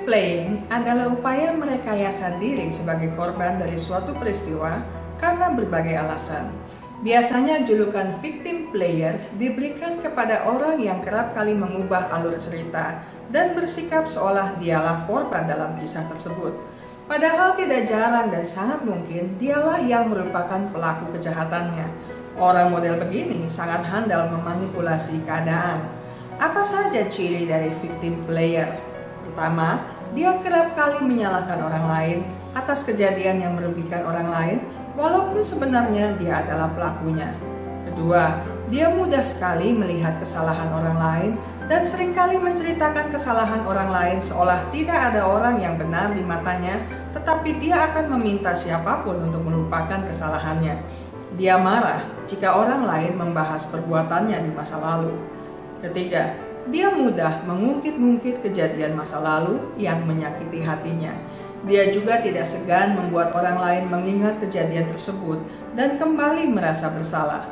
playing adalah upaya merekayasa diri sebagai korban dari suatu peristiwa karena berbagai alasan. Biasanya julukan victim player diberikan kepada orang yang kerap kali mengubah alur cerita dan bersikap seolah dialah korban dalam kisah tersebut. Padahal tidak jarang dan sangat mungkin dialah yang merupakan pelaku kejahatannya. Orang model begini sangat handal memanipulasi keadaan. Apa saja ciri dari victim player? Pertama, dia kerap kali menyalahkan orang lain atas kejadian yang merugikan orang lain, walaupun sebenarnya dia adalah pelakunya. Kedua, dia mudah sekali melihat kesalahan orang lain dan seringkali menceritakan kesalahan orang lain seolah tidak ada orang yang benar di matanya, tetapi dia akan meminta siapapun untuk melupakan kesalahannya. Dia marah jika orang lain membahas perbuatannya di masa lalu. Ketiga, dia mudah mengungkit-ungkit kejadian masa lalu yang menyakiti hatinya. Dia juga tidak segan membuat orang lain mengingat kejadian tersebut dan kembali merasa bersalah.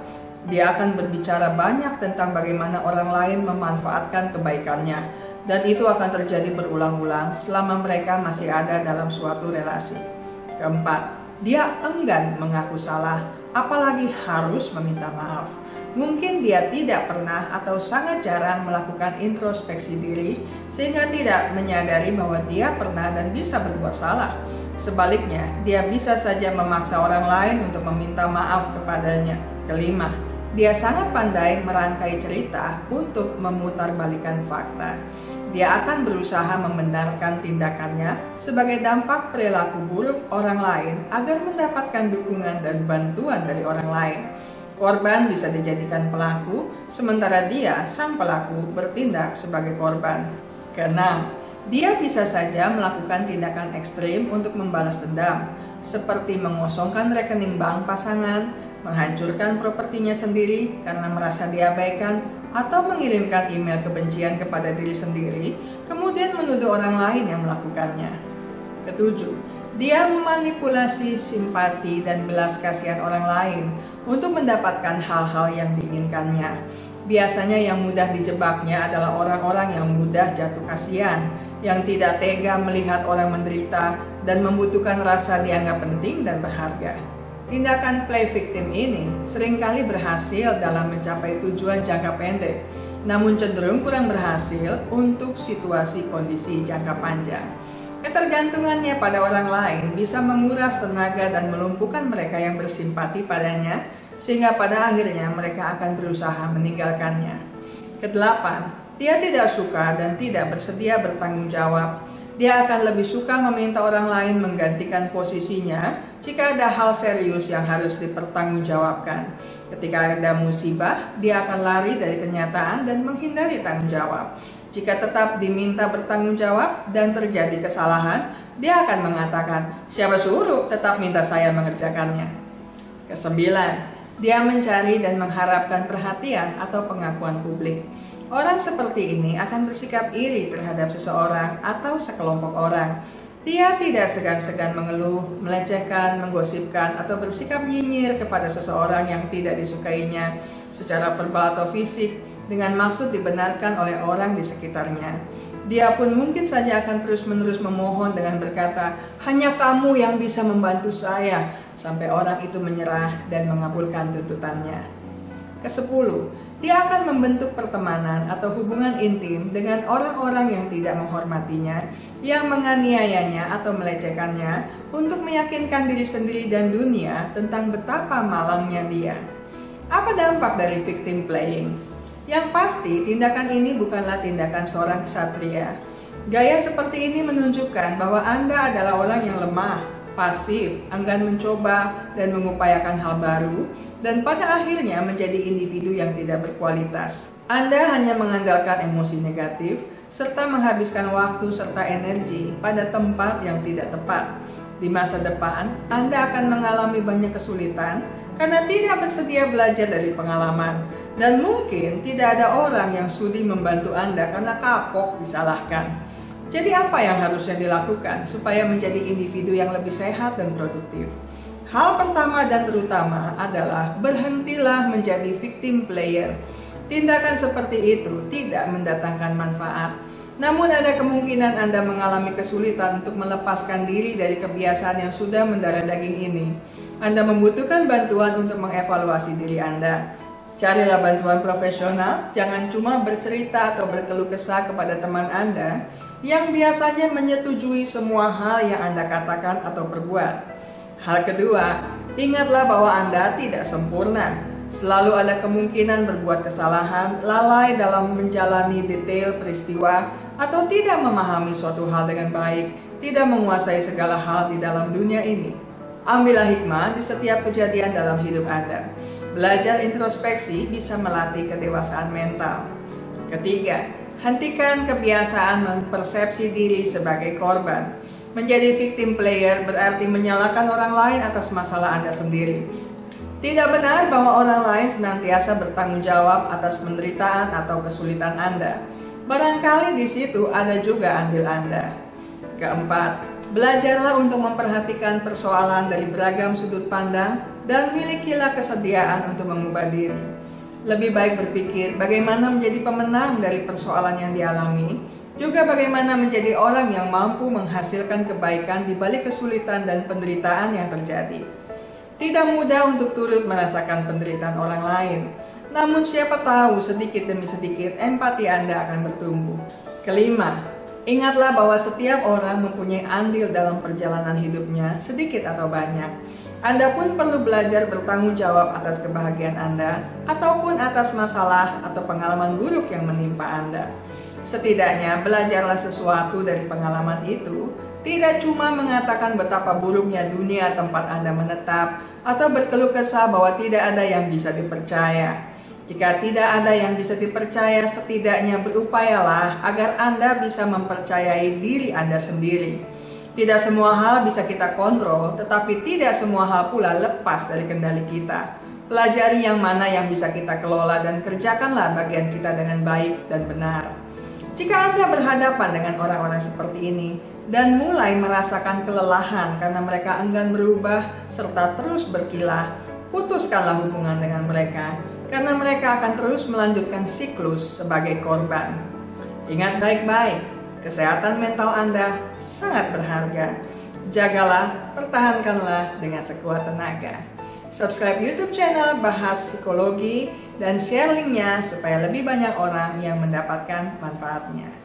Dia akan berbicara banyak tentang bagaimana orang lain memanfaatkan kebaikannya, dan itu akan terjadi berulang-ulang selama mereka masih ada dalam suatu relasi. Keempat, dia enggan mengaku salah, apalagi harus meminta maaf. Mungkin dia tidak pernah atau sangat jarang melakukan introspeksi diri sehingga tidak menyadari bahwa dia pernah dan bisa berbuat salah. Sebaliknya, dia bisa saja memaksa orang lain untuk meminta maaf kepadanya. Kelima, dia sangat pandai merangkai cerita untuk memutarbalikkan fakta. Dia akan berusaha membenarkan tindakannya sebagai dampak perilaku buruk orang lain agar mendapatkan dukungan dan bantuan dari orang lain. Korban bisa dijadikan pelaku, sementara dia, sang pelaku, bertindak sebagai korban. Keenam, dia bisa saja melakukan tindakan ekstrim untuk membalas dendam, seperti mengosongkan rekening bank pasangan, menghancurkan propertinya sendiri karena merasa diabaikan, atau mengirimkan email kebencian kepada diri sendiri, kemudian menuduh orang lain yang melakukannya. Ketujuh, dia memanipulasi simpati dan belas kasihan orang lain untuk mendapatkan hal-hal yang diinginkannya. Biasanya yang mudah dijebaknya adalah orang-orang yang mudah jatuh kasihan, yang tidak tega melihat orang menderita dan membutuhkan rasa dianggap penting dan berharga. Tindakan play victim ini seringkali berhasil dalam mencapai tujuan jangka pendek, namun cenderung kurang berhasil untuk situasi kondisi jangka panjang. Ketergantungannya pada orang lain bisa menguras tenaga dan melumpuhkan mereka yang bersimpati padanya, sehingga pada akhirnya mereka akan berusaha meninggalkannya. Kedelapan, dia tidak suka dan tidak bersedia bertanggung jawab. Dia akan lebih suka meminta orang lain menggantikan posisinya jika ada hal serius yang harus dipertanggungjawabkan. Ketika ada musibah, dia akan lari dari kenyataan dan menghindari tanggung jawab. Jika tetap diminta bertanggung jawab dan terjadi kesalahan, dia akan mengatakan, "Siapa suruh tetap minta saya mengerjakannya?" Kesembilan, dia mencari dan mengharapkan perhatian atau pengakuan publik. Orang seperti ini akan bersikap iri terhadap seseorang atau sekelompok orang. Dia tidak segan-segan mengeluh, melecehkan, menggosipkan, atau bersikap nyinyir kepada seseorang yang tidak disukainya secara verbal atau fisik dengan maksud dibenarkan oleh orang di sekitarnya. Dia pun mungkin saja akan terus-menerus memohon dengan berkata, "Hanya kamu yang bisa membantu saya," sampai orang itu menyerah dan mengabulkan tuntutannya. Kesepuluh, dia akan membentuk pertemanan atau hubungan intim dengan orang-orang yang tidak menghormatinya, yang menganiayanya atau melecehkannya untuk meyakinkan diri sendiri dan dunia tentang betapa malangnya dia. Apa dampak dari victim playing? Yang pasti, tindakan ini bukanlah tindakan seorang ksatria. Gaya seperti ini menunjukkan bahwa Anda adalah orang yang lemah, pasif, enggan mencoba dan mengupayakan hal baru, dan pada akhirnya menjadi individu yang tidak berkualitas. Anda hanya mengandalkan emosi negatif, serta menghabiskan waktu serta energi pada tempat yang tidak tepat. Di masa depan, Anda akan mengalami banyak kesulitan karena tidak bersedia belajar dari pengalaman, dan mungkin tidak ada orang yang sudi membantu Anda karena kapok disalahkan. Jadi apa yang harusnya dilakukan supaya menjadi individu yang lebih sehat dan produktif? Hal pertama dan terutama adalah berhentilah menjadi victim player. Tindakan seperti itu tidak mendatangkan manfaat. Namun ada kemungkinan Anda mengalami kesulitan untuk melepaskan diri dari kebiasaan yang sudah mendarah daging ini. Anda membutuhkan bantuan untuk mengevaluasi diri Anda. Carilah bantuan profesional, jangan cuma bercerita atau berkeluh kesah kepada teman Anda yang biasanya menyetujui semua hal yang Anda katakan atau perbuat. Hal kedua, ingatlah bahwa Anda tidak sempurna. Selalu ada kemungkinan berbuat kesalahan, lalai dalam menjalani detail peristiwa, atau tidak memahami suatu hal dengan baik, tidak menguasai segala hal di dalam dunia ini. Ambillah hikmah di setiap kejadian dalam hidup Anda. Belajar introspeksi bisa melatih kedewasaan mental. Ketiga, hentikan kebiasaan mempersepsi diri sebagai korban. Menjadi victim player berarti menyalahkan orang lain atas masalah Anda sendiri. Tidak benar bahwa orang lain senantiasa bertanggung jawab atas penderitaan atau kesulitan Anda. Barangkali di situ ada juga andil Anda. Keempat, belajarlah untuk memperhatikan persoalan dari beragam sudut pandang dan milikilah kesediaan untuk mengubah diri. Lebih baik berpikir bagaimana menjadi pemenang dari persoalan yang dialami, juga bagaimana menjadi orang yang mampu menghasilkan kebaikan di balik kesulitan dan penderitaan yang terjadi. Tidak mudah untuk turut merasakan penderitaan orang lain, namun siapa tahu sedikit demi sedikit empati Anda akan bertumbuh. Kelima, ingatlah bahwa setiap orang mempunyai andil dalam perjalanan hidupnya, sedikit atau banyak. Anda pun perlu belajar bertanggung jawab atas kebahagiaan Anda, ataupun atas masalah atau pengalaman buruk yang menimpa Anda. Setidaknya belajarlah sesuatu dari pengalaman itu. Tidak cuma mengatakan betapa buruknya dunia tempat Anda menetap, atau berkeluh kesah bahwa tidak ada yang bisa dipercaya. Jika tidak ada yang bisa dipercaya, setidaknya berupayalah agar Anda bisa mempercayai diri Anda sendiri. Tidak semua hal bisa kita kontrol, tetapi tidak semua hal pula lepas dari kendali kita. Pelajari yang mana yang bisa kita kelola dan kerjakanlah bagian kita dengan baik dan benar. Jika Anda berhadapan dengan orang-orang seperti ini, dan mulai merasakan kelelahan karena mereka enggan berubah serta terus berkilah, putuskanlah hubungan dengan mereka, karena mereka akan terus melanjutkan siklus sebagai korban. Ingat baik-baik, kesehatan mental Anda sangat berharga. Jagalah, pertahankanlah dengan sekuat tenaga. Subscribe YouTube channel Bahas Psikologi dan share linknya supaya lebih banyak orang yang mendapatkan manfaatnya.